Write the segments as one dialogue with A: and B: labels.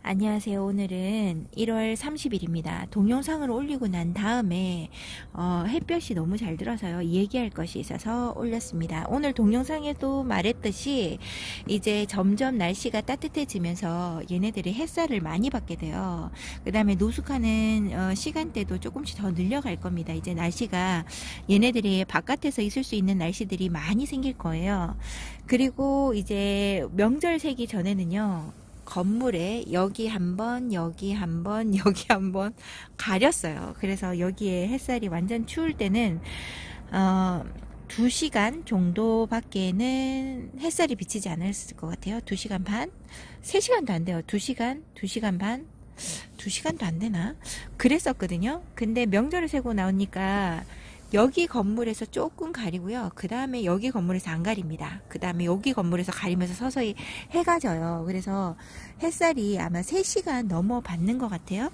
A: 안녕하세요. 오늘은 1월 30일입니다. 동영상을 올리고 난 다음에 햇볕이 너무 잘 들어서요. 얘기할 것이 있어서 올렸습니다. 오늘 동영상에도 말했듯이 이제 점점 날씨가 따뜻해지면서 얘네들이 햇살을 많이 받게 돼요. 그 다음에 노숙하는 시간대도 조금씩 더 늘려갈 겁니다. 이제 날씨가 얘네들이 바깥에서 있을 수 있는 날씨들이 많이 생길 거예요. 그리고 이제 명절 새기 전에는요. 건물에 여기 한번 여기 한번 여기 한번 가렸어요. 그래서 여기에 햇살이 완전 추울 때는 2시간 정도 밖에는 햇살이 비치지 않았을 것 같아요. 2시간 반? 3시간도 안 돼요. 2시간 반? 2시간도 안 되나? 그랬었거든요. 근데 명절을 세고 나오니까 여기 건물에서 조금 가리고요. 그 다음에 여기 건물에서 안 가립니다. 그 다음에 여기 건물에서 가리면서 서서히 해가 져요. 그래서 햇살이 아마 3시간 넘어 받는 것 같아요.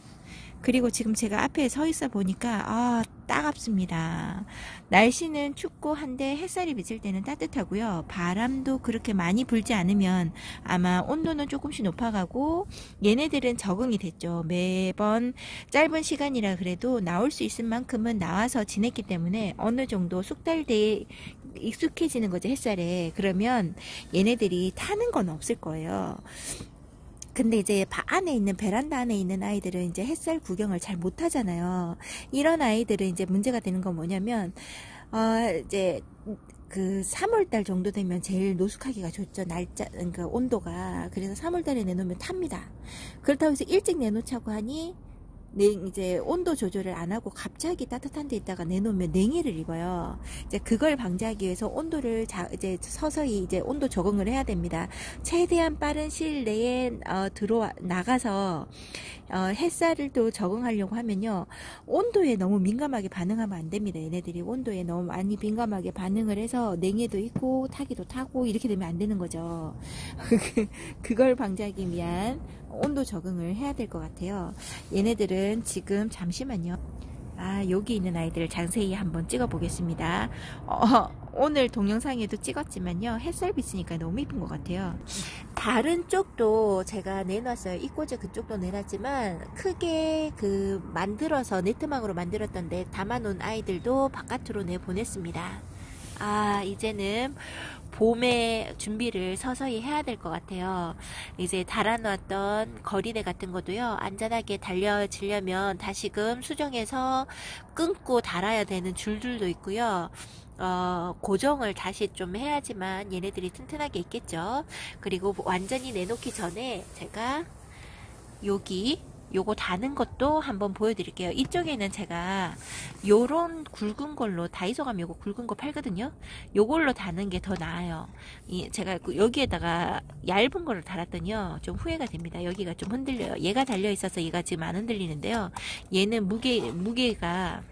A: 그리고 지금 제가 앞에 서 있어 보니까 따갑습니다. 날씨는 춥고 한데 햇살이 비칠 때는 따뜻하고요. 바람도 그렇게 많이 불지 않으면 아마 온도는 조금씩 높아가고 얘네들은 적응이 됐죠. 매번 짧은 시간이라 그래도 나올 수 있을 만큼은 나와서 지냈기 때문에 어느 정도 숙달돼 익숙해지는 거죠, 햇살에. 그러면 얘네들이 타는 건 없을 거예요. 근데 이제 안에 있는 베란다 안에 있는 아이들은 이제 햇살 구경을 잘 못하잖아요. 이런 아이들은 이제 문제가 되는 건 뭐냐면 이제 그 3월달 정도 되면 제일 노숙하기가 좋죠. 날짜, 그러니까 온도가. 그래서 3월달에 내놓으면 탑니다. 그렇다고 해서 일찍 내놓자고 하니 이제 온도 조절을 안 하고 갑자기 따뜻한 데 있다가 내놓으면 냉해를 입어요. 이제 그걸 방지하기 위해서 온도를 이제 서서히 이제 온도 적응을 해야 됩니다. 최대한 빠른 시일 내에 나가서 햇살을 또 적응하려고 하면요, 온도에 너무 민감하게 반응하면 안 됩니다. 얘네들이 온도에 너무 많이 민감하게 반응을 해서 냉해도 있고 타기도 타고 이렇게 되면 안 되는 거죠. 그걸 방지하기 위한 온도 적응을 해야 될 것 같아요. 얘네들은 지금 잠시만요. 여기 있는 아이들을 자세히 한번 찍어 보겠습니다. 오늘 동영상에도 찍었지만요, 햇살 비치니까 너무 이쁜 것 같아요. 다른 쪽도 제가 내놨어요. 이꼬제 그쪽도 내놨지만 크게 만들어서 네트망으로 만들었던데 담아놓은 아이들도 바깥으로 내보냈습니다. 이제는 봄에 준비를 서서히 해야 될 것 같아요. 이제 달아놨던 거리대 같은 것도요, 안전하게 달려지려면 다시금 수정해서 끊고 달아야 되는 줄들도 있고요. 고정을 다시 좀 해야지만 얘네들이 튼튼하게 있겠죠. 그리고 완전히 내놓기 전에 제가 요거 다는 것도 한번 보여드릴게요. 이쪽에는 제가 요런 굵은 걸로, 다이소 가면 요거 굵은 거 팔거든요. 요걸로 다는 게 더 나아요. 제가 여기에다가 얇은 거를 달았더니요, 좀 후회가 됩니다. 여기가 좀 흔들려요. 얘가 달려 있어서 얘가 지금 안 흔들리는데요, 얘는 무게가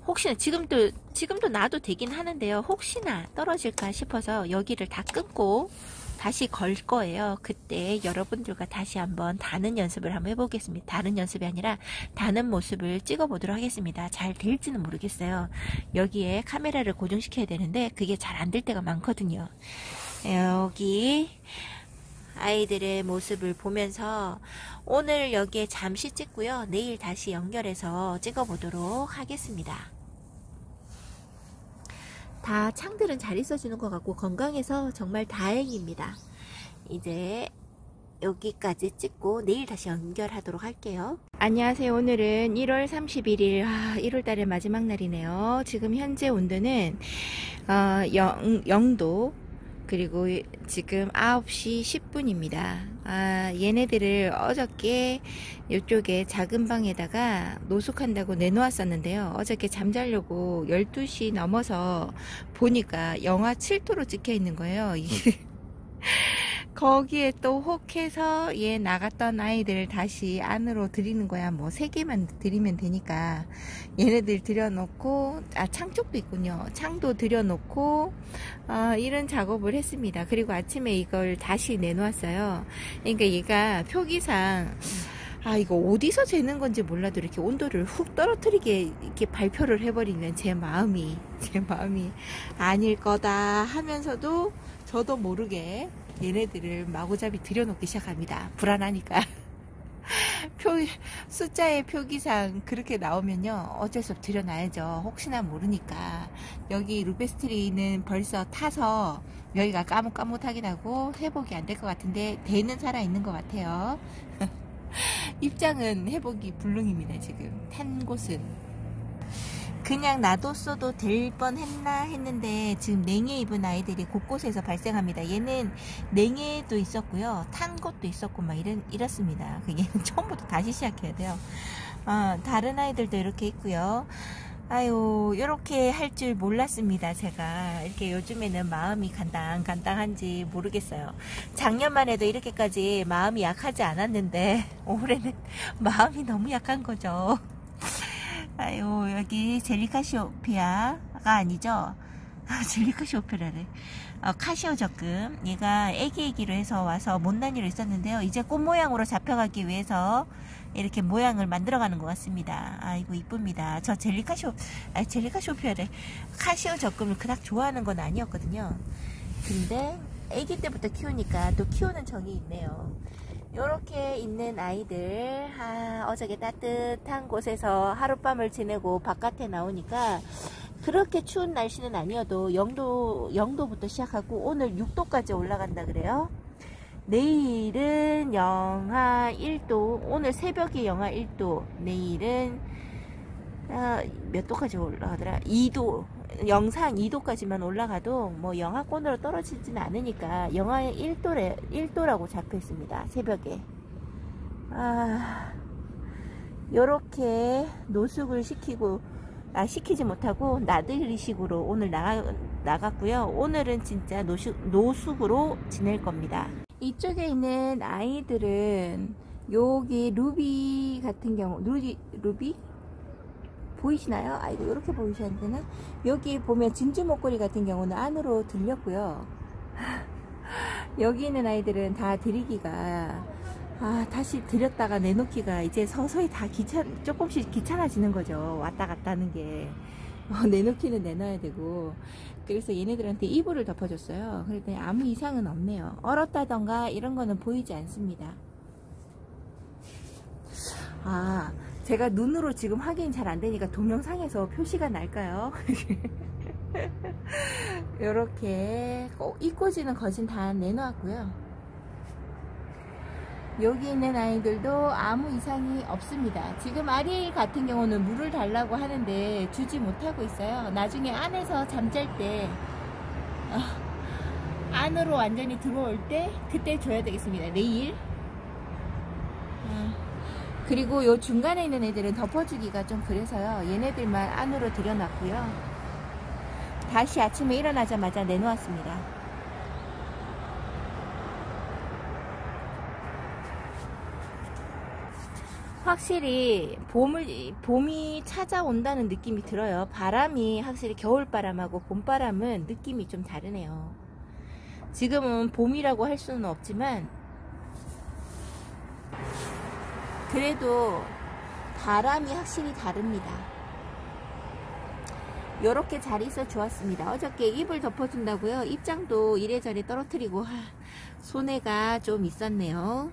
A: 혹시나 지금도 놔도 되긴 하는데요, 혹시나 떨어질까 싶어서 여기를 다 끊고 다시 걸 거예요. 그때 여러분들과 다시 한번 다는 연습을 한번 해보겠습니다. 다는 연습이 아니라 다는 모습을 찍어 보도록 하겠습니다. 잘 될지는 모르겠어요. 여기에 카메라를 고정시켜야 되는데 그게 잘 안 될 때가 많거든요. 여기 아이들의 모습을 보면서 오늘 여기에 잠시 찍고요, 내일 다시 연결해서 찍어 보도록 하겠습니다. 다 창들은 잘 있어주는 것 같고 건강해서 정말 다행입니다. 이제 여기까지 찍고 내일 다시 연결하도록 할게요. 안녕하세요. 오늘은 1월 31일 1월달의 마지막 날이네요. 지금 현재 온도는 0도, 그리고 지금 9시 10분입니다. 얘네들을 어저께 이쪽에 작은 방에다가 노숙한다고 내놓았었는데요. 어저께 잠자려고 12시 넘어서 보니까 영하 7도로 찍혀 있는 거예요. 이게 거기에 또 혹해서 얘 나갔던 아이들 다시 안으로 들이는 거야. 뭐 3개만 들이면 되니까 얘네들 들여놓고, 창 쪽도 있군요. 창도 들여놓고 이런 작업을 했습니다. 그리고 아침에 이걸 다시 내놓았어요. 그러니까 얘가 표기상 이거 어디서 재는 건지 몰라도 이렇게 온도를 훅 떨어뜨리게 이렇게 발표를 해버리면 제 마음이 아닐 거다 하면서도 저도 모르게 얘네들을 마구잡이 들여놓기 시작합니다. 불안하니까. 숫자의 표기상 그렇게 나오면요, 어쩔 수 없이 들여놔야죠. 혹시나 모르니까. 여기 루베스트리는 벌써 타서 여기가 까뭇까뭇하긴 하고 회복이 안 될 것 같은데 대는 살아있는 것 같아요. 입장은 회복이 불능입니다. 지금 탄 곳은 그냥 놔뒀어도 될 뻔했나 했는데 지금 냉해 입은 아이들이 곳곳에서 발생합니다. 얘는 냉해도 있었고요, 탄 것도 있었고 막 이렇습니다. 얘는 처음부터 다시 시작해야 돼요. 다른 아이들도 이렇게 있고요. 아유, 이렇게 할 줄 몰랐습니다. 제가 이렇게 요즘에는 마음이 간당간당한지 모르겠어요. 작년만 해도 이렇게까지 마음이 약하지 않았는데 올해는 마음이 너무 약한 거죠. 아유, 여기 젤리카시오피아가 아니죠. 젤리카시오피아래. 카시오 적금. 얘가 애기로 해서 와서 못난이로 있었는데요. 이제 꽃 모양으로 잡혀가기 위해서 이렇게 모양을 만들어가는 것 같습니다. 아이고 이쁩니다. 저 젤리카시오피아래. 카시오 적금을 그닥 좋아하는 건 아니었거든요. 근데 애기 때부터 키우니까 또 키우는 정이 있네요. 요렇게 있는 아이들, 어저께 따뜻한 곳에서 하룻밤을 지내고 바깥에 나오니까 그렇게 추운 날씨는 아니어도 0도부터 시작하고 오늘 6도까지 올라간다 그래요. 내일은 영하 1도, 오늘 새벽에 영하 1도, 내일은 몇 도까지 올라가더라? 2도, 영상 2도까지만 올라가도 뭐 영하권으로 떨어지진 않으니까 영하 1도라고 잡혀 있습니다. 새벽에. 요렇게 노숙을 시키지 못하고 나들이식으로 오늘 나갔고요. 오늘은 진짜 노숙으로 지낼 겁니다. 이쪽에 있는 아이들은 여기 루비 같은 경우, 루비? 보이시나요? 아이고, 이렇게 보이셔야 되나? 여기 보면 진주 목걸이 같은 경우는 안으로 들렸고요. 여기 있는 아이들은 다 들이기가, 다시 들였다가 내놓기가 이제 서서히 다 조금씩 귀찮아지는 거죠. 왔다 갔다 하는 게. 내놓기는 내놔야 되고. 그래서 얘네들한테 이불을 덮어줬어요. 그랬더니 아무 이상은 없네요. 얼었다던가 이런 거는 보이지 않습니다. 제가 눈으로 지금 확인이 잘 안되니까 동영상에서 표시가 날까요? 이렇게 이꼬지는 거진 다 내놓았고요. 여기 있는 아이들도 아무 이상이 없습니다. 지금 아리 같은 경우는 물을 달라고 하는데 주지 못하고 있어요. 나중에 안에서 잠잘 때 안으로 완전히 들어올 때 그때 줘야 되겠습니다. 내일. 그리고 요 중간에 있는 애들은 덮어주기가 좀 그래서요. 얘네들만 안으로 들여놨고요. 다시 아침에 일어나자마자 내놓았습니다. 확실히 봄이 찾아온다는 느낌이 들어요. 바람이 확실히 겨울바람하고 봄바람은 느낌이 좀 다르네요. 지금은 봄이라고 할 수는 없지만 그래도 바람이 확실히 다릅니다. 요렇게 잘 있어 좋았습니다. 어저께 이불 덮어준다고요. 입장도 이래저래 떨어뜨리고 손해가 좀 있었네요.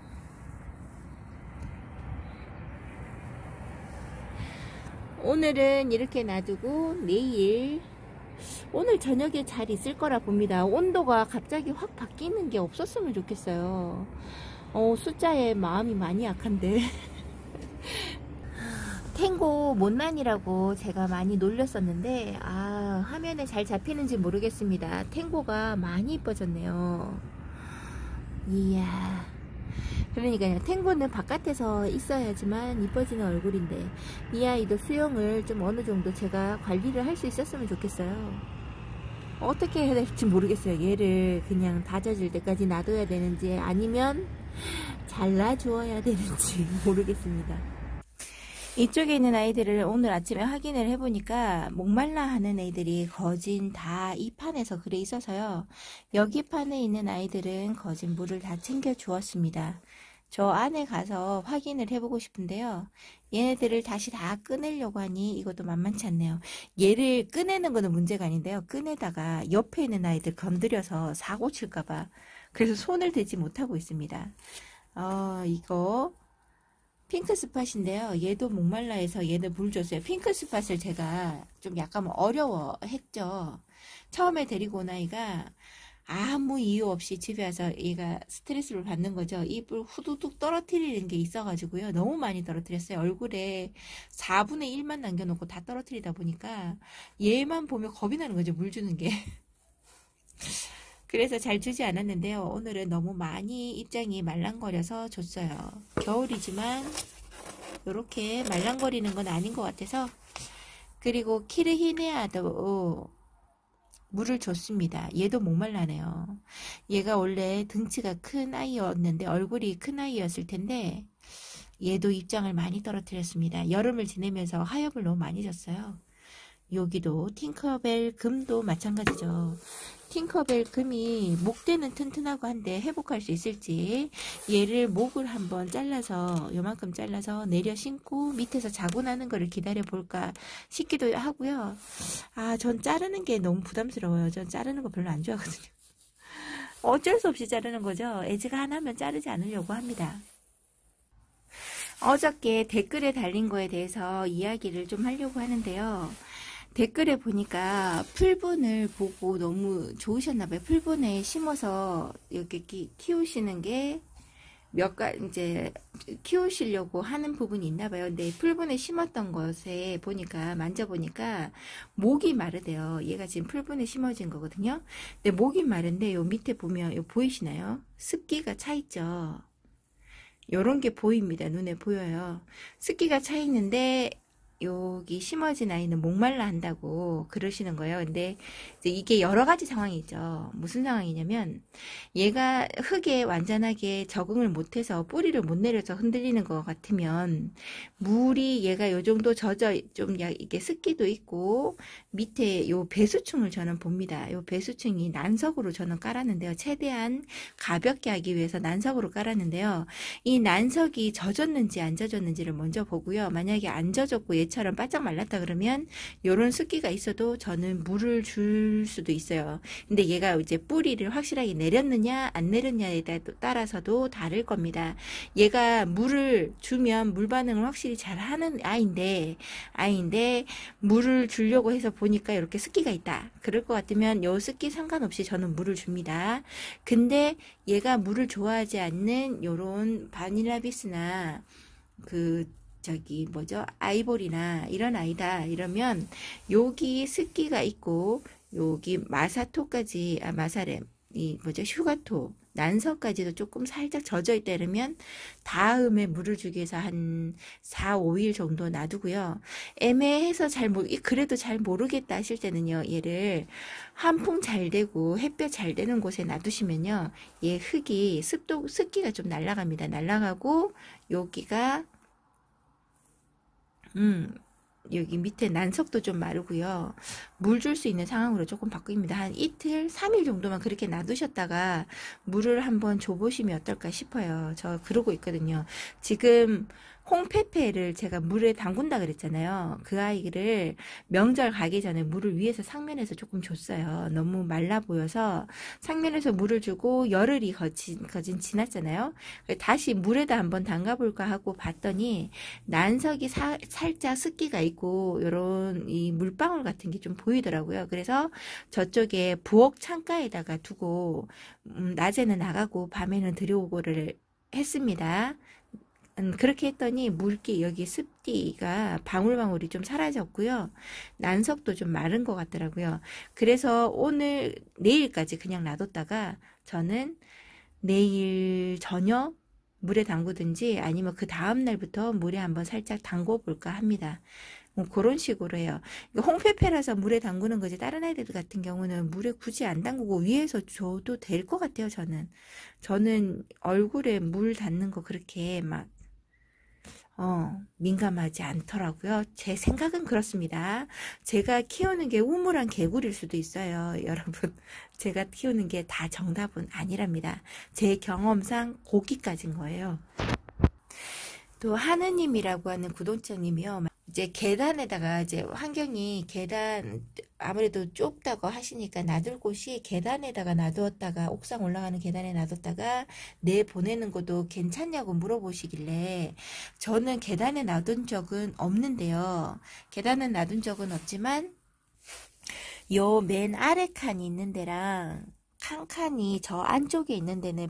A: 오늘은 이렇게 놔두고 내일 오늘 저녁에 잘 있을 거라 봅니다. 온도가 갑자기 확 바뀌는 게 없었으면 좋겠어요. 숫자에 마음이 많이 약한데 탱고 못난이라고 제가 많이 놀렸었는데 화면에 잘 잡히는지 모르겠습니다. 탱고가 많이 이뻐졌네요. 이야, 그러니까요, 탱고는 바깥에서 있어야지만 이뻐지는 얼굴인데 이 아이도 수영을 좀 어느 정도 제가 관리를 할 수 있었으면 좋겠어요. 어떻게 해야 될지 모르겠어요. 얘를 그냥 다져질 때까지 놔둬야 되는지 아니면 잘라주어야 되는지 모르겠습니다. 이쪽에 있는 아이들을 오늘 아침에 확인을 해보니까 목말라 하는 애들이 거진 다 이 판에서 그래 있어서요. 여기 판에 있는 아이들은 거진 물을 다 챙겨 주었습니다. 저 안에 가서 확인을 해보고 싶은데요. 얘네들을 다시 다 꺼내려고 하니 이것도 만만치 않네요. 얘를 꺼내는 거는 문제가 아닌데요. 꺼내다가 옆에 있는 아이들 건드려서 사고 칠까봐 그래서 손을 대지 못하고 있습니다. 이거 핑크 스팟인데요. 얘도 목말라해서 얘도 물 줬어요. 핑크 스팟을 제가 좀 약간 어려워했죠. 처음에 데리고 온 아이가 아무 이유 없이 집에 와서 얘가 스트레스를 받는 거죠. 입을 후두둑 떨어뜨리는 게 있어가지고요. 너무 많이 떨어뜨렸어요. 얼굴에 4분의 1만 남겨놓고 다 떨어뜨리다 보니까 얘만 보면 겁이 나는 거죠. 물 주는 게. 그래서 잘 주지 않았는데요. 오늘은 너무 많이 입장이 말랑거려서 줬어요. 겨울이지만 이렇게 말랑거리는 건 아닌 것 같아서. 그리고 키르히네아도 물을 줬습니다. 얘도 목말라네요. 얘가 원래 등치가 큰 아이였는데 얼굴이 큰 아이였을 텐데 얘도 입장을 많이 떨어뜨렸습니다. 여름을 지내면서 하엽을 너무 많이 줬어요. 여기도 팅커벨 금도 마찬가지죠. 팅커벨 금이 목대는 튼튼하고 한데 회복할 수 있을지 얘를 목을 한번 잘라서 요만큼 잘라서 내려 신고 밑에서 자고 나는 거를 기다려 볼까 싶기도 하고요. 전 자르는 게 너무 부담스러워요. 전 자르는 거 별로 안 좋아하거든요. 어쩔 수 없이 자르는 거죠. 애지가 하나면 자르지 않으려고 합니다. 어저께 댓글에 달린 거에 대해서 이야기를 좀 하려고 하는데요. 댓글에 보니까 풀분을 보고 너무 좋으셨나봐요. 풀분에 심어서 이렇게 키우시는 게 이제 키우시려고 하는 부분이 있나봐요. 근데 풀분에 심었던 것에 보니까, 만져보니까 목이 마르대요. 얘가 지금 풀분에 심어진 거거든요. 근데 목이 마른데 요 밑에 보면 요 보이시나요? 습기가 차 있죠. 요런 게 보입니다. 눈에 보여요. 습기가 차 있는데 여기 심어진 아이는 목말라 한다고 그러시는 거예요. 근데 이제 이게 여러 가지 상황이 있죠. 무슨 상황이냐면 얘가 흙에 완전하게 적응을 못해서 뿌리를 못 내려서 흔들리는 것 같으면 물이 얘가 요 정도 젖어 좀 이게 습기도 있고 밑에 요 배수층을 저는 봅니다. 요 배수층이 난석으로 저는 깔았는데요. 최대한 가볍게 하기 위해서 난석으로 깔았는데요. 이 난석이 젖었는지 안 젖었는지를 먼저 보고요. 만약에 안 젖었고 얘처럼 바짝 말랐다 그러면 요런 습기가 있어도 저는 물을 줄 수도 있어요. 근데 얘가 이제 뿌리를 확실하게 내렸느냐 안 내렸냐에 따라서도 다를 겁니다. 얘가 물을 주면 물 반응을 확실히 잘 하는 아이인데 물을 주려고 해서 보니까 이렇게 습기가 있다. 그럴 것 같으면 요 습기 상관없이 저는 물을 줍니다. 근데 얘가 물을 좋아하지 않는 요런 바닐라비스나 아이보리나 이런 아이다 이러면 여기 습기가 있고 여기 휴가토 난석까지도 조금 살짝 젖어 있다 이러면 다음에 물을 주기 위해서 한 4, 5일 정도 놔두고요. 애매해서 그래도 잘 모르겠다 하실 때는요. 얘를 한풍 잘 되고 햇볕 잘 되는 곳에 놔두시면요. 얘 흙이 습기가 좀 날아갑니다. 날아가고 여기가 여기 밑에 난석도 좀 마르고요. 물 줄 수 있는 상황으로 조금 바뀝니다. 한 이틀, 3일 정도만 그렇게 놔두셨다가 물을 한번 줘보시면 어떨까 싶어요. 저 그러고 있거든요. 지금 홍페페를 제가 물에 담근다 그랬잖아요. 그 아이를 명절 가기 전에 물을 위에서 상면에서 조금 줬어요. 너무 말라 보여서 상면에서 물을 주고 열흘이 거진 지났잖아요. 다시 물에다 한번 담가볼까 하고 봤더니 난석이 살짝 습기가 있고 요런 이 물방울 같은 게 좀 보이더라고요. 그래서 저쪽에 부엌 창가에다가 두고 낮에는 나가고 밤에는 들여오고를 했습니다. 그렇게 했더니 물기 여기 습기가 방울방울이 좀 사라졌고요. 난석도 좀 마른 것 같더라고요. 그래서 내일까지 그냥 놔뒀다가 저는 내일 저녁 물에 담그든지 아니면 그 다음 날부터 물에 한번 살짝 담궈 볼까 합니다. 그런 식으로 해요. 홍페페라서 물에 담그는 거지 다른 아이들 같은 경우는 물에 굳이 안 담그고 위에서 줘도 될 것 같아요. 저는 얼굴에 물 닿는 거 그렇게 막 민감하지 않더라고요. 제 생각은 그렇습니다. 제가 키우는 게 우물한 개구리일 수도 있어요. 여러분, 제가 키우는 게 다 정답은 아니랍니다. 제 경험상 거기까지인 거예요. 또 하느님이라고 하는 구독자님이요. 이제 계단에다가 이제 환경이 아무래도 좁다고 하시니까 놔둘 곳이 계단에다가 놔두었다가 옥상 올라가는 계단에 놔뒀다가 내 보내는 것도 괜찮냐고 물어보시길래 저는 계단에 놔둔 적은 없는데요. 계단은 놔둔 적은 없지만 요 맨 아래 칸이 있는 데랑 칸칸이 저 안쪽에 있는 데는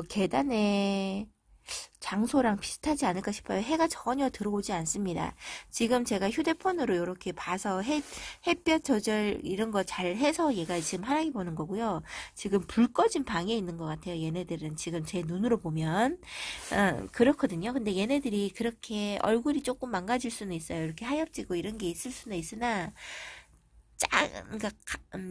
A: 계단에 장소랑 비슷하지 않을까 싶어요. 해가 전혀 들어오지 않습니다. 지금 제가 휴대폰으로 이렇게 봐서 햇볕 조절 이런 거 잘 해서 얘가 지금 하락이 보는 거고요. 지금 불 꺼진 방에 있는 것 같아요. 얘네들은 지금 제 눈으로 보면 그렇거든요. 근데 얘네들이 그렇게 얼굴이 조금 망가질 수는 있어요. 이렇게 하엽지고 이런 게 있을 수는 있으나 그러니까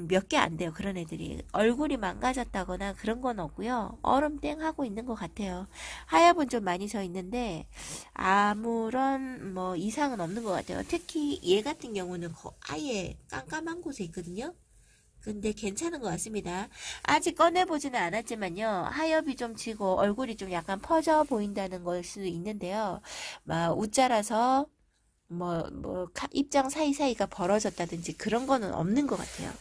A: 몇 개 안 돼요. 그런 애들이 얼굴이 망가졌다거나 그런 건 없고요. 얼음땡 하고 있는 것 같아요. 하엽은 좀 많이 져 있는데 아무런 뭐 이상은 없는 것 같아요. 특히 얘 같은 경우는 아예 깜깜한 곳에 있거든요. 근데 괜찮은 것 같습니다. 아직 꺼내보지는 않았지만요. 하엽이 좀 지고 얼굴이 좀 약간 퍼져 보인다는 걸 수도 있는데요. 막 웃자라서 입장 사이사이가 벌어졌다든지 그런 거는 없는 것 같아요.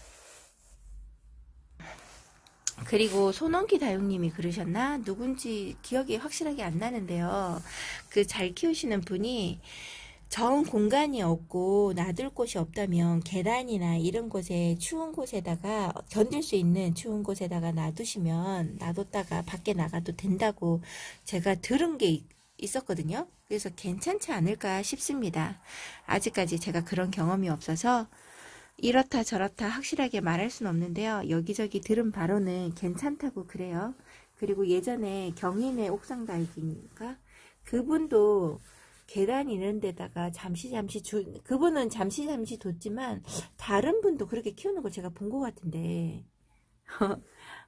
A: 그리고 손원기 다육님이 그러셨나? 누군지 기억이 확실하게 안 나는데요. 그 잘 키우시는 분이 정 공간이 없고 놔둘 곳이 없다면 계단이나 이런 곳에 추운 곳에다가 견딜 수 있는 추운 곳에다가 놔뒀다가 밖에 나가도 된다고 제가 들은 게 있었거든요. 그래서 괜찮지 않을까 싶습니다. 아직까지 제가 그런 경험이 없어서 이렇다 저렇다 확실하게 말할 수는 없는데요. 여기저기 들은 바로는 괜찮다고 그래요. 그리고 예전에 경인의 옥상 다육인가? 그분도 계단 이런 데다가 그분은 잠시 뒀지만 다른 분도 그렇게 키우는 걸 제가 본 것 같은데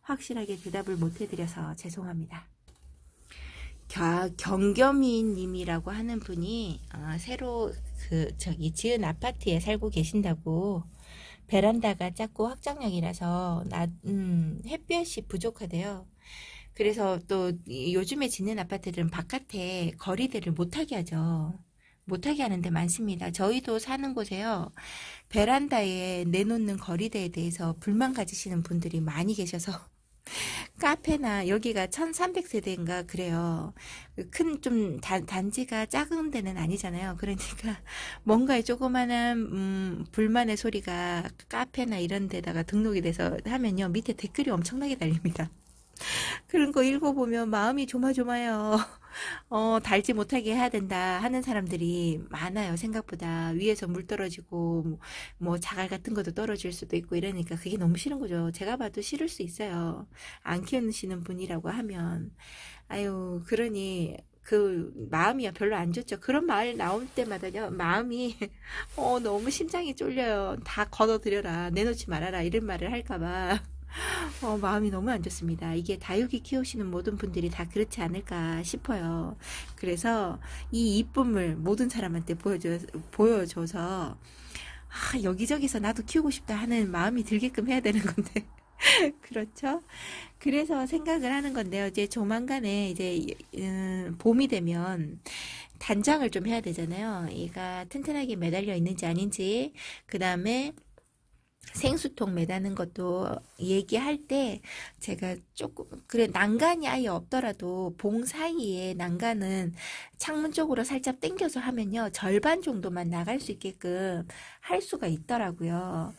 A: 확실하게 대답을 못 해드려서 죄송합니다. 경겸이 님이라고 하는 분이 새로 지은 아파트에 살고 계신다고 베란다가 작고 확장형이라서 햇볕이 부족하대요. 그래서 또 요즘에 짓는 아파트들은 바깥에 거리대를 못하게 하죠. 못하게 하는 데 많습니다. 저희도 사는 곳에요. 베란다에 내놓는 거리대에 대해서 불만 가지시는 분들이 많이 계셔서 카페나 여기가 1300세대인가 그래요. 좀 단지가 작은 데는 아니잖아요. 그러니까 뭔가에 조그마한 불만의 소리가 카페나 이런 데다가 등록이 돼서 하면요. 밑에 댓글이 엄청나게 달립니다. 그런 거 읽어보면 마음이 조마조마해요. 달지 못하게 해야 된다 하는 사람들이 많아요. 생각보다 위에서 물 떨어지고 뭐 자갈 같은 것도 떨어질 수도 있고 이러니까 그게 너무 싫은 거죠. 제가 봐도 싫을 수 있어요. 안 키우시는 분이라고 하면 아유 그러니 그 마음이 별로 안 좋죠. 그런 말 나올 때마다요 마음이 너무 심장이 쫄려요. 다 걷어들여라 내놓지 말아라 이런 말을 할까봐 마음이 너무 안 좋습니다. 이게 다육이 키우시는 모든 분들이 다 그렇지 않을까 싶어요. 그래서 이 이쁨을 모든 사람한테 보여줘서 여기저기서 나도 키우고 싶다 하는 마음이 들게끔 해야 되는 건데 그렇죠? 그래서 생각을 하는 건데요. 이제 조만간에 이제 봄이 되면 단장을 좀 해야 되잖아요. 얘가 튼튼하게 매달려 있는지 아닌지 그 다음에 생수통 매다는 것도 얘기할 때 제가 조금 그래 난간이 아예 없더라도 봉 사이에 난간은 창문 쪽으로 살짝 당겨서 하면요 절반 정도만 나갈 수 있게끔 할 수가 있더라고요.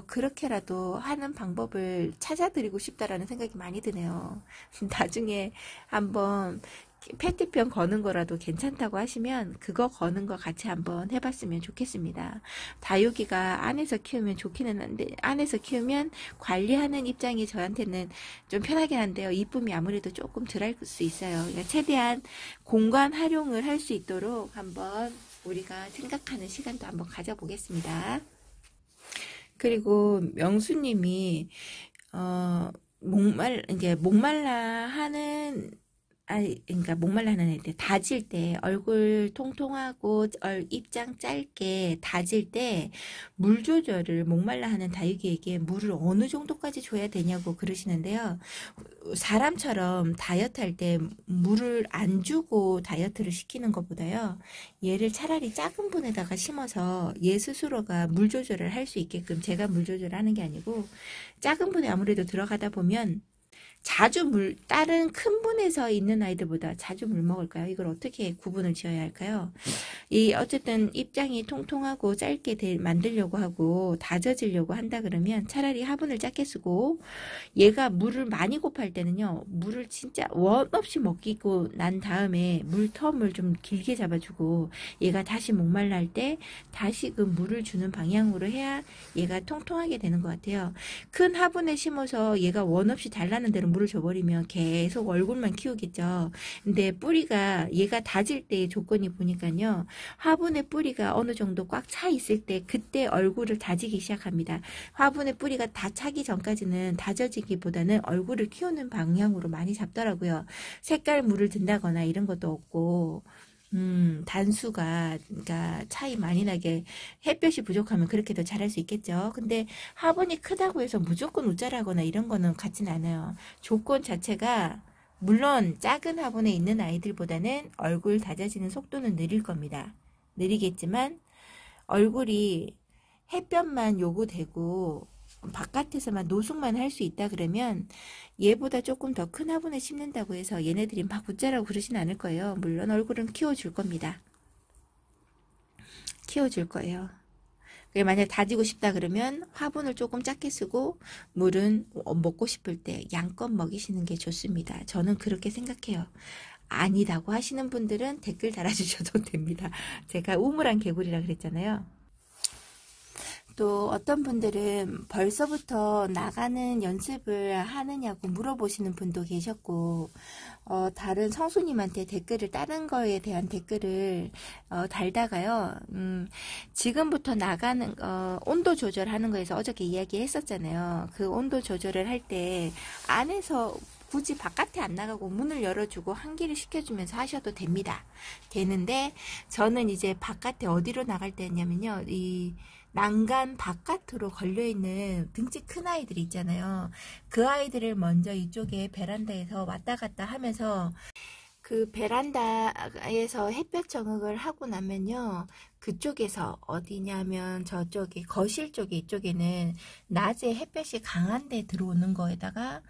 A: 그렇게라도 하는 방법을 찾아드리고 싶다라는 생각이 많이 드네요. 나중에 한번 페트병 거는 거라도 괜찮다고 하시면 그거 거는 거 같이 한번 해봤으면 좋겠습니다. 다육이가 안에서 키우면 좋기는 한데 안에서 키우면 관리하는 입장이 저한테는 좀 편하긴 한데요. 이쁨이 아무래도 조금 덜할 수 있어요. 그러니까 최대한 공간 활용을 할 수 있도록 한번 우리가 생각하는 시간도 한번 가져보겠습니다. 그리고 명수님이 목말라 하는 그러니까 목말라 하는 애들 다질 때 얼굴 통통하고 입장 짧게 다질 때 물 조절을 목말라 하는 다육이에게 물을 어느 정도까지 줘야 되냐고 그러시는데요. 사람처럼 다이어트 할 때 물을 안 주고 다이어트를 시키는 것보다요. 얘를 차라리 작은 분에다가 심어서 얘 스스로가 물 조절을 할 수 있게끔 제가 물 조절을 하는 게 아니고 작은 분에 아무래도 들어가다 보면 자주 다른 큰 분에서 있는 아이들보다 자주 물 먹을까요? 이걸 어떻게 구분을 지어야 할까요? 어쨌든 입장이 통통하고 짧게 만들려고 하고 다져지려고 한다 그러면 차라리 화분을 작게 쓰고 얘가 물을 많이 고파할 때는요, 물을 진짜 원 없이 먹이고 난 다음에 텀을 좀 길게 잡아주고 얘가 다시 목말라 할 때 다시 그 물을 주는 방향으로 해야 얘가 통통하게 되는 것 같아요. 큰 화분에 심어서 얘가 원 없이 달라는 대로 물을 줘버리면 계속 얼굴만 키우겠죠. 근데 뿌리가 얘가 다질 때의 조건이 보니까요. 화분의 뿌리가 어느 정도 꽉 차 있을 때 그때 얼굴을 다지기 시작합니다. 화분의 뿌리가 다 차기 전까지는 다져지기보다는 얼굴을 키우는 방향으로 많이 잡더라고요. 색깔 물을 든다거나 이런 것도 없고 단수가, 그러니까 차이 많이 나게 햇볕이 부족하면 그렇게 더 잘할 수 있겠죠. 근데 화분이 크다고 해서 무조건 우짜라거나 이런 거는 같진 않아요. 조건 자체가, 물론 작은 화분에 있는 아이들보다는 얼굴 다져지는 속도는 느릴 겁니다. 느리겠지만, 얼굴이 햇볕만 요구되고, 바깥에서만 노숙만 할 수 있다 그러면 얘보다 조금 더 큰 화분에 심는다고 해서 얘네들이 막 웃자라고 그러진 않을 거예요. 물론 얼굴은 키워줄 겁니다. 키워줄 거예요. 만약 다지고 싶다 그러면 화분을 조금 작게 쓰고 물은 먹고 싶을 때 양껏 먹이시는 게 좋습니다. 저는 그렇게 생각해요. 아니다고 하시는 분들은 댓글 달아주셔도 됩니다. 제가 우물안 개구리라 그랬잖아요. 또 어떤 분들은 벌써부터 나가는 연습을 하느냐고 물어보시는 분도 계셨고, 다른 성수님한테 다른 거에 대한 댓글을 달다가요. 지금부터 나가는 온도 조절하는 거에서 어저께 이야기했었잖아요. 그 온도 조절을 할 때 안에서 굳이 바깥에 안 나가고 문을 열어주고 환기를 시켜주면서 하셔도 됩니다. 되는데 저는 이제 바깥에 어디로 나갈 때냐면요. 이 난간 바깥으로 걸려있는 등치 큰 아이들이 있잖아요. 그 아이들을 먼저 이쪽에 베란다에서 왔다 갔다 하면서 그 베란다에서 햇볕 정역을 하고 나면요. 그쪽에서 어디냐면 저쪽에 거실 쪽에 이쪽에는 낮에 햇볕이 강한데 들어오는 거에다가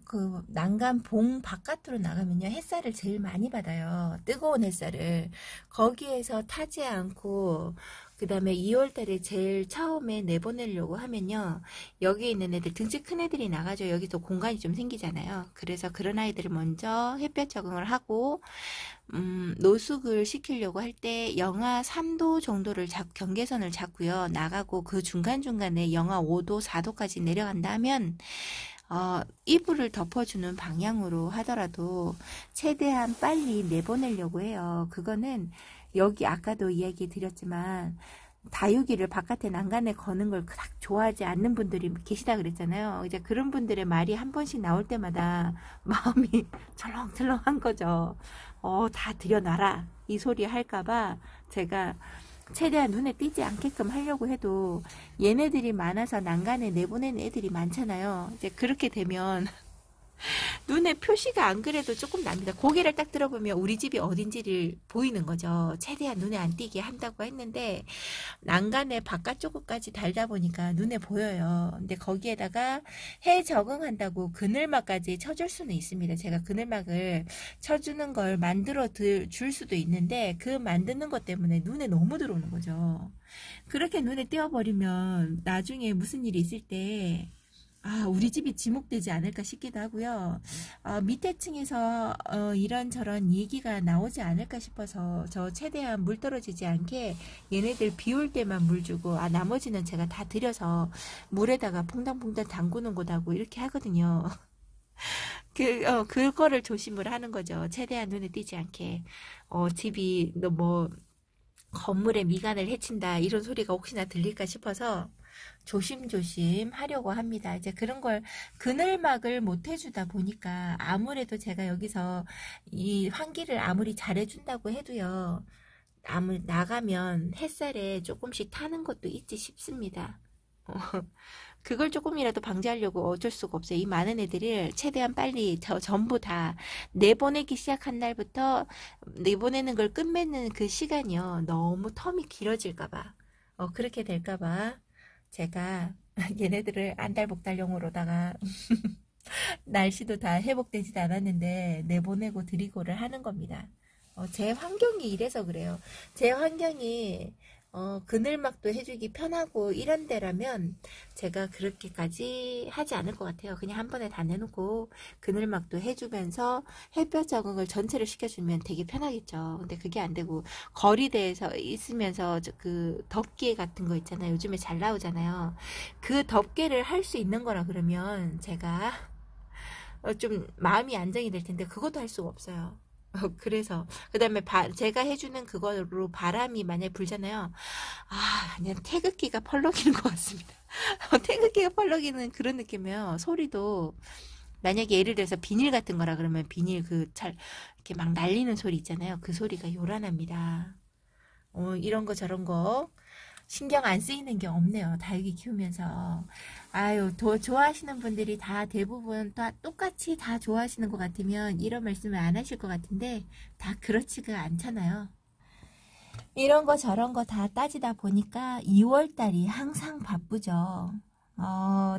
A: 그 난간 봉 바깥으로 나가면요. 햇살을 제일 많이 받아요. 뜨거운 햇살을. 거기에서 타지 않고 그 다음에 2월달에 제일 처음에 내보내려고 하면요. 여기 있는 애들, 등치 큰 애들이 나가죠. 여기서 공간이 좀 생기잖아요. 그래서 그런 아이들을 먼저 햇볕 적응을 하고 노숙을 시키려고 할 때 영하 3도 정도를 경계선을 잡고요. 나가고 그 중간중간에 영하 5도, 4도까지 내려간다 하면 이불을 덮어주는 방향으로 하더라도 최대한 빨리 내보내려고 해요. 그거는 여기 아까도 이야기 드렸지만 다육이를 바깥에 난간에 거는 걸 그닥 좋아하지 않는 분들이 계시다 그랬잖아요. 이제 그런 분들의 말이 한 번씩 나올 때마다 마음이 철렁철렁한 거죠. 다 들여놔라 이 소리 할까봐 제가 최대한 눈에 띄지 않게끔 하려고 해도 얘네들이 많아서 난간에 내보내는 애들이 많잖아요. 이제 그렇게 되면 눈에 표시가 안 그래도 조금 납니다. 고개를 딱 들어보면 우리 집이 어딘지를 보이는 거죠. 최대한 눈에 안 띄게 한다고 했는데 난간에 바깥쪽까지 달다 보니까 눈에 보여요. 근데 거기에다가 해 적응한다고 그늘막까지 쳐줄 수는 있습니다. 제가 그늘막을 쳐주는 걸 만들어 줄 수도 있는데 그 만드는 것 때문에 눈에 너무 들어오는 거죠. 그렇게 눈에 띄어버리면 나중에 무슨 일이 있을 때 우리 집이 지목되지 않을까 싶기도 하고요. 밑에 층에서 이런저런 얘기가 나오지 않을까 싶어서 저 최대한 물 떨어지지 않게 얘네들 비 올 때만 물 주고 나머지는 제가 다 들여서 물에다가 퐁당퐁당 담그는 거다고 이렇게 하거든요. 그거를 조심을 하는 거죠. 최대한 눈에 띄지 않게. 집이 건물에 미간을 해친다 이런 소리가 혹시나 들릴까 싶어서 조심조심 하려고 합니다. 이제 그런 걸 그늘막을 못 해주다 보니까 아무래도 제가 여기서 이 환기를 아무리 잘해준다고 해도요. 아무 나가면 햇살에 조금씩 타는 것도 있지 싶습니다. 그걸 조금이라도 방지하려고 어쩔 수가 없어요. 이 많은 애들을 최대한 빨리 전부 다 내보내기 시작한 날부터 내보내는 걸 끝맺는 그 시간이요. 너무 텀이 길어질까봐 그렇게 될까봐 제가 얘네들을 안달복달용으로다가 날씨도 다 회복되지도 않았는데 내보내고 드리고를 하는 겁니다. 제 환경이 이래서 그래요. 제 환경이 그늘막도 해주기 편하고 이런 데라면 제가 그렇게까지 하지 않을 것 같아요. 그냥 한 번에 다 내놓고 그늘막도 해주면서 햇볕 적응을 전체를 시켜주면 되게 편하겠죠. 근데 그게 안 되고 거리대에서 있으면서 그 덮개 같은 거 있잖아요. 요즘에 잘 나오잖아요. 그 덮개를 할 수 있는 거라 그러면 제가 좀 마음이 안정이 될 텐데 그것도 할 수가 없어요. 그래서 그 다음에 제가 해주는 그거로 바람이 만약에 불잖아요. 그냥 태극기가 펄럭이는 것 같습니다. 태극기가 펄럭이는 그런 느낌이에요. 소리도 만약에 예를 들어서 비닐 같은 거라 그러면 비닐 이렇게 막 날리는 소리 있잖아요. 그 소리가 요란합니다. 이런 거 저런 거 신경 안 쓰이는 게 없네요. 다육이 키우면서. 더 좋아하시는 분들이 다 대부분 다 똑같이 다 좋아하시는 것 같으면 이런 말씀을 안 하실 것 같은데 다 그렇지가 않잖아요. 이런 거 저런 거 다 따지다 보니까 2월달이 항상 바쁘죠.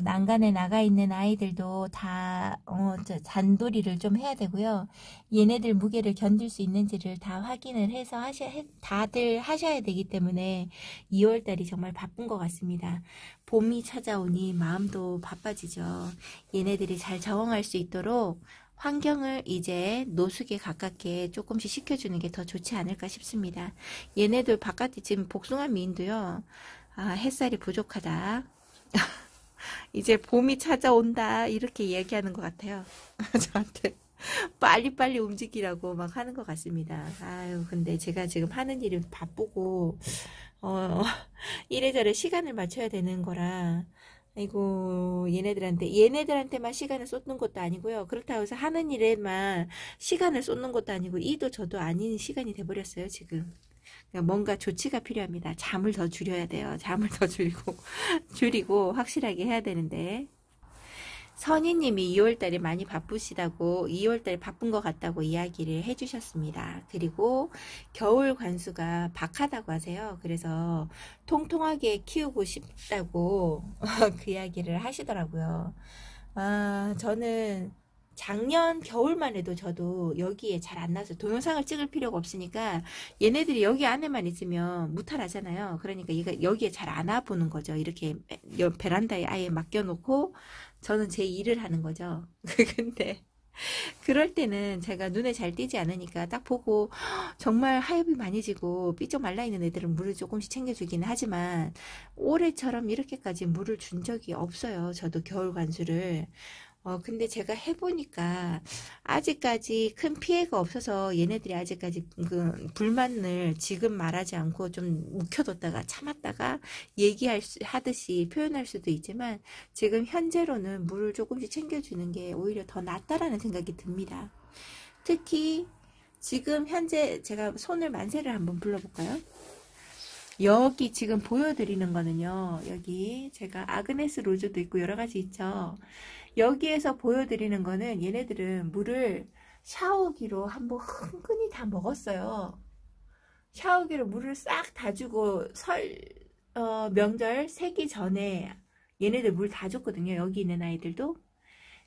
A: 난간에 나가 있는 아이들도 다 잔돌이를 좀 해야 되고요. 얘네들 무게를 견딜 수 있는지를 다 확인을 해서 다들 하셔야 되기 때문에 2월달이 정말 바쁜 것 같습니다. 봄이 찾아오니 마음도 바빠지죠. 얘네들이 잘 적응할 수 있도록 환경을 이제 노숙에 가깝게 조금씩 시켜주는 게 더 좋지 않을까 싶습니다. 얘네들 바깥에 지금 복숭아 미인도요. 햇살이 부족하다. 이제 봄이 찾아온다 이렇게 얘기하는 것 같아요. 저한테 빨리빨리 움직이라고 막 하는 것 같습니다. 근데 제가 지금 하는 일이 바쁘고 이래저래 시간을 맞춰야 되는 거라 아이고 얘네들한테만 시간을 쏟는 것도 아니고요. 그렇다고 해서 하는 일에만 시간을 쏟는 것도 아니고 이도 저도 아닌 시간이 돼버렸어요 지금. 뭔가 조치가 필요합니다. 잠을 더 줄여야 돼요. 잠을 더 줄이고 확실하게 해야 되는데. 선희님이 2월달에 많이 바쁘시다고 2월달에 바쁜 것 같다고 이야기를 해주셨습니다. 그리고 겨울 관수가 박하다고 하세요. 그래서 통통하게 키우고 싶다고 그 이야기를 하시더라고요. 저는 작년 겨울만 해도 저도 여기에 잘 안 나서 동영상을 찍을 필요가 없으니까 얘네들이 여기 안에만 있으면 무탈하잖아요. 그러니까 얘가 여기에 잘 안 와보는 거죠. 이렇게 베란다에 아예 맡겨놓고 저는 제 일을 하는 거죠. 근데 그럴 때는 제가 눈에 잘 띄지 않으니까 딱 보고 정말 하엽이 많이 지고 삐쩍 말라있는 애들은 물을 조금씩 챙겨주기는 하지만 올해처럼 이렇게까지 물을 준 적이 없어요. 저도 겨울 관수를. 근데 제가 해보니까 아직까지 큰 피해가 없어서 얘네들이 아직까지 그 불만을 지금 말하지 않고 좀 묵혀뒀다가 참았다가 하듯이 표현할 수도 있지만 지금 현재로는 물을 조금씩 챙겨주는 게 오히려 더 낫다라는 생각이 듭니다. 특히 지금 현재 제가 손을 만세를 한번 불러볼까요? 여기 지금 보여드리는 거는요. 여기 제가 아그네스 로즈도 있고 여러가지 있죠. 여기에서 보여드리는 거는 얘네들은 물을 샤워기로 한번 흥건히 다 먹었어요. 샤워기로 물을 싹 다 주고 명절 새기 전에 얘네들 물 다 줬거든요. 여기 있는 아이들도.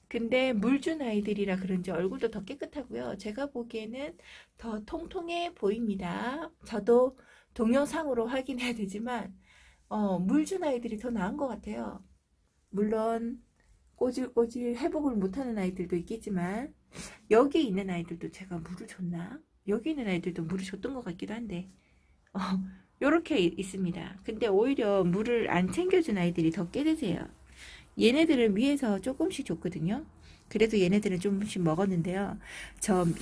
A: 근데 물 준 아이들이라 그런지 얼굴도 더 깨끗하고요. 제가 보기에는 더 통통해 보입니다. 저도 동영상으로 확인해야 되지만 물 준 아이들이 더 나은 것 같아요. 물론 꼬질꼬질 회복을 못하는 아이들도 있겠지만 여기 있는 아이들도 제가 물을 줬나? 여기 있는 아이들도 물을 줬던 것 같기도 한데 요렇게 있습니다. 근데 오히려 물을 안 챙겨준 아이들이 더 깨드세요. 얘네들은 위에서 조금씩 줬거든요. 그래도 얘네들은 조금씩 먹었는데요.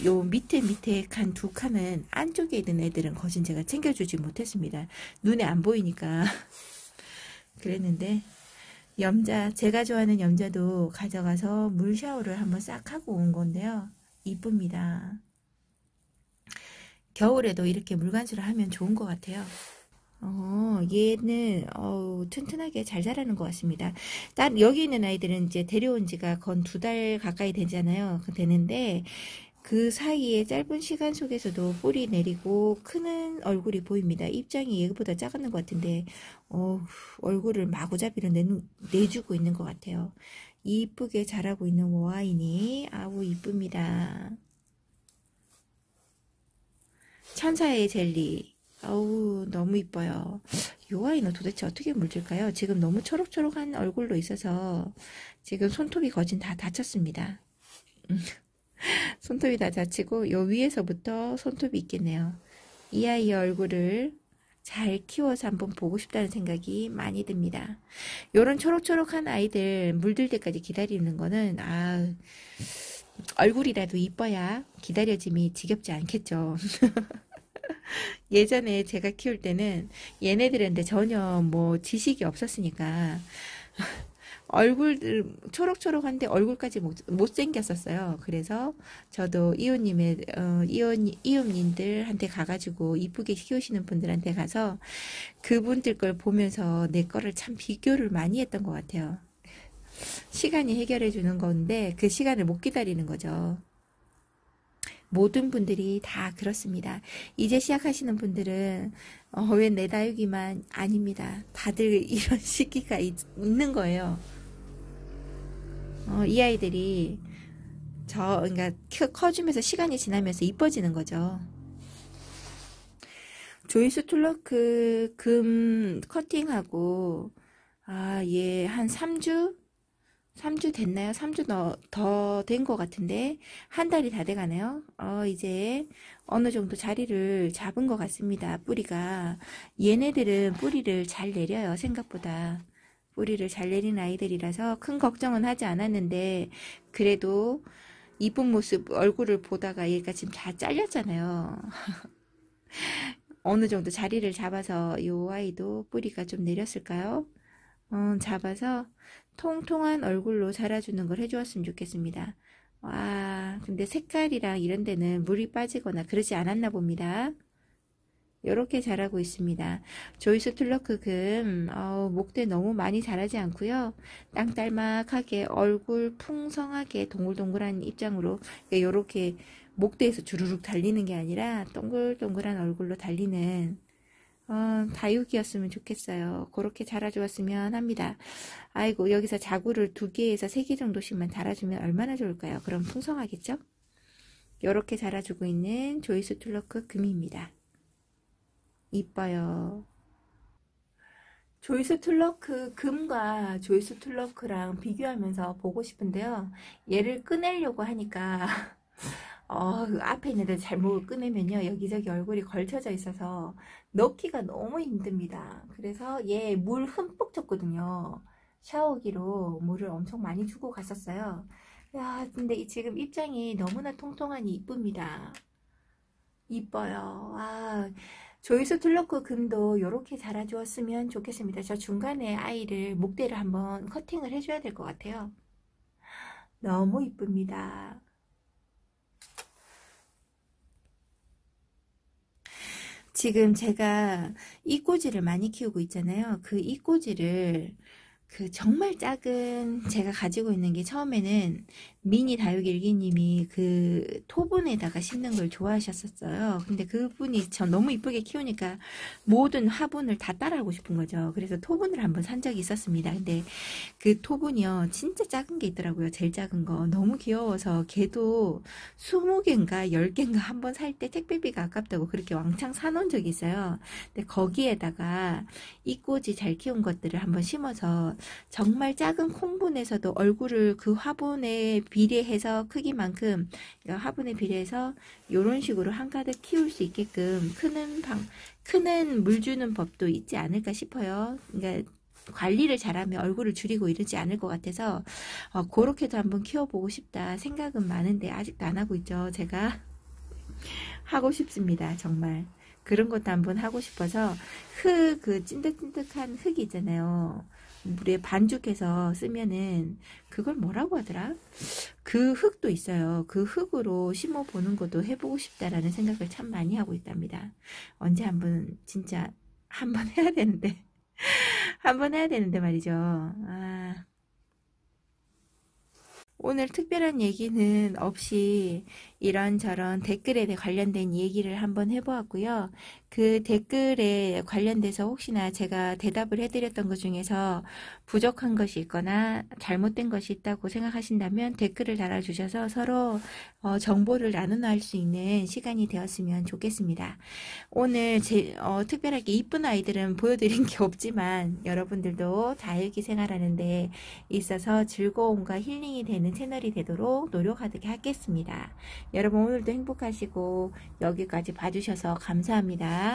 A: 요 밑에 칸 두 칸은 안쪽에 있는 애들은 거진 제가 챙겨주지 못했습니다. 눈에 안 보이니까 그랬는데 제가 좋아하는 염자도 가져가서 물 샤워를 한번 싹 하고 온 건데요. 이쁩니다. 겨울에도 이렇게 물관수를 하면 좋은 것 같아요. 얘는 튼튼하게 잘 자라는 것 같습니다. 여기 있는 아이들은 이제 데려온 지가 건 2달 가까이 되잖아요. 되는데 그 사이에 짧은 시간 속에서도 뿌리 내리고 크는 얼굴이 보입니다. 입장이 얘보다 작은 것 같은데 얼굴을 마구잡이로 내주고 있는 것 같아요. 이쁘게 자라고 있는 와인이 아우 이쁩니다. 천사의 젤리 아우 너무 이뻐요. 이 아이는 도대체 어떻게 물들까요? 지금 너무 초록초록한 얼굴로 있어서 지금 손톱이 거진 다 다쳤습니다. 손톱이 다 다치고 요 위에서부터 손톱이 있겠네요. 이 아이의 얼굴을 잘 키워서 한번 보고 싶다는 생각이 많이 듭니다. 요런 초록초록한 아이들 물들 때까지 기다리는 거는 얼굴이라도 이뻐야 기다려짐이 지겹지 않겠죠. 예전에 제가 키울 때는 얘네들한테 전혀 뭐 지식이 없었으니까 얼굴들 초록초록한데 얼굴까지 못생겼었어요. 그래서 저도 이웃님들한테 가가지고 이쁘게 키우시는 분들한테 가서 그분들 걸 보면서 내 거를 참 비교를 많이 했던 것 같아요. 시간이 해결해 주는 건데 그 시간을 못 기다리는 거죠. 모든 분들이 다 그렇습니다. 이제 시작하시는 분들은 왜 내 다육이만 아닙니다. 다들 이런 시기가 있는 거예요. 이 아이들이 그러니까 커주면서 시간이 지나면서 이뻐지는 거죠. 조이스 툴러크 금 커팅하고 얘 한 3주 됐나요? 3주 더 된 것 같은데 한 달이 다 돼가네요. 이제 어느 정도 자리를 잡은 것 같습니다. 뿌리가 얘네들은 뿌리를 잘 내려요. 생각보다 뿌리를 잘 내린 아이들이라서 큰 걱정은 하지 않았는데 그래도 이쁜 모습 얼굴을 보다가 얘가 지금 다 잘렸잖아요. 어느 정도 자리를 잡아서 이 아이도 뿌리가 좀 내렸을까요? 잡아서 통통한 얼굴로 자라주는 걸 해주었으면 좋겠습니다. 와, 근데 색깔이랑 이런 데는 물이 빠지거나 그러지 않았나 봅니다. 이렇게 자라고 있습니다. 조이스 툴러크 금 목대 너무 많이 자라지 않고요. 땅딸막하게 얼굴 풍성하게 동글동글한 입장으로 이렇게 목대에서 주르륵 달리는 게 아니라 동글동글한 얼굴로 달리는 다육이었으면 좋겠어요. 그렇게 자라주었으면 합니다. 아이고 여기서 자구를 2개에서 3개 정도씩만 달아주면 얼마나 좋을까요? 그럼 풍성하겠죠? 이렇게 자라주고 있는 조이스 툴러크 금입니다. 이뻐요. 조이스 툴러크 금과 조이스 툴러크랑 비교하면서 보고 싶은데요. 얘를 꺼내려고 하니까 앞에 있는데 잘못 꺼내면요 여기저기 얼굴이 걸쳐져 있어서 넣기가 너무 힘듭니다. 그래서 얘 물 흠뻑 줬거든요. 샤워기로 물을 엄청 많이 주고 갔었어요. 야 근데 지금 입장이 너무나 통통하니 이쁩니다. 이뻐요. 조이스 툴러크 금도 이렇게 자라주었으면 좋겠습니다. 저 중간에 아이를 목대를 한번 커팅을 해줘야 될 것 같아요. 너무 이쁩니다. 지금 제가 이꼬지를 많이 키우고 있잖아요. 그 이꼬지를 정말 작은 제가 가지고 있는 게 처음에는 미니 다육일기님이 그 토분에다가 심는 걸 좋아하셨었어요. 근데 그분이 저 너무 이쁘게 키우니까 모든 화분을 다 따라하고 싶은 거죠. 그래서 토분을 한번 산 적이 있었습니다. 근데 그 토분이요 진짜 작은 게 있더라고요. 제일 작은 거 너무 귀여워서 걔도 20개인가 10개인가 한번 살 때 택배비가 아깝다고 그렇게 왕창 사놓은 적이 있어요. 근데 거기에다가 이꼬지 잘 키운 것들을 한번 심어서 정말 작은 콩분에서도 얼굴을 그 화분에 비례해서 크기만큼 화분에 비례해서 이런 식으로 한가득 키울 수 있게끔 크는 물 주는 법도 있지 않을까 싶어요. 그러니까 관리를 잘하면 얼굴을 줄이고 이러지 않을 것 같아서 그렇게도 한번 키워보고 싶다 생각은 많은데 아직도 안 하고 있죠. 제가 하고 싶습니다. 정말 그런 것도 한번 하고 싶어서 흙, 그 찐득찐득한 흙 있잖아요. 물에 반죽해서 쓰면은 그걸 뭐라고 하더라? 그 흙도 있어요. 그 흙으로 심어 보는 것도 해보고 싶다라는 생각을 참 많이 하고 있답니다. 언제 한번 진짜 한번 해야 되는데 한번 해야 되는데 말이죠. 아. 오늘 특별한 얘기는 없이 이런저런 댓글에 관련된 얘기를 한번 해보았고요. 그 댓글에 관련돼서 혹시나 제가 대답을 해드렸던 것 중에서 부족한 것이 있거나 잘못된 것이 있다고 생각하신다면 댓글을 달아주셔서 서로 정보를 나누할 수 있는 시간이 되었으면 좋겠습니다. 오늘 특별하게 이쁜 아이들은 보여드린 게 없지만 여러분들도 다육이 생활하는 데 있어서 즐거움과 힐링이 되는 채널이 되도록 노력하게 하겠습니다. 여러분 오늘도 행복하시고 여기까지 봐주셔서 감사합니다.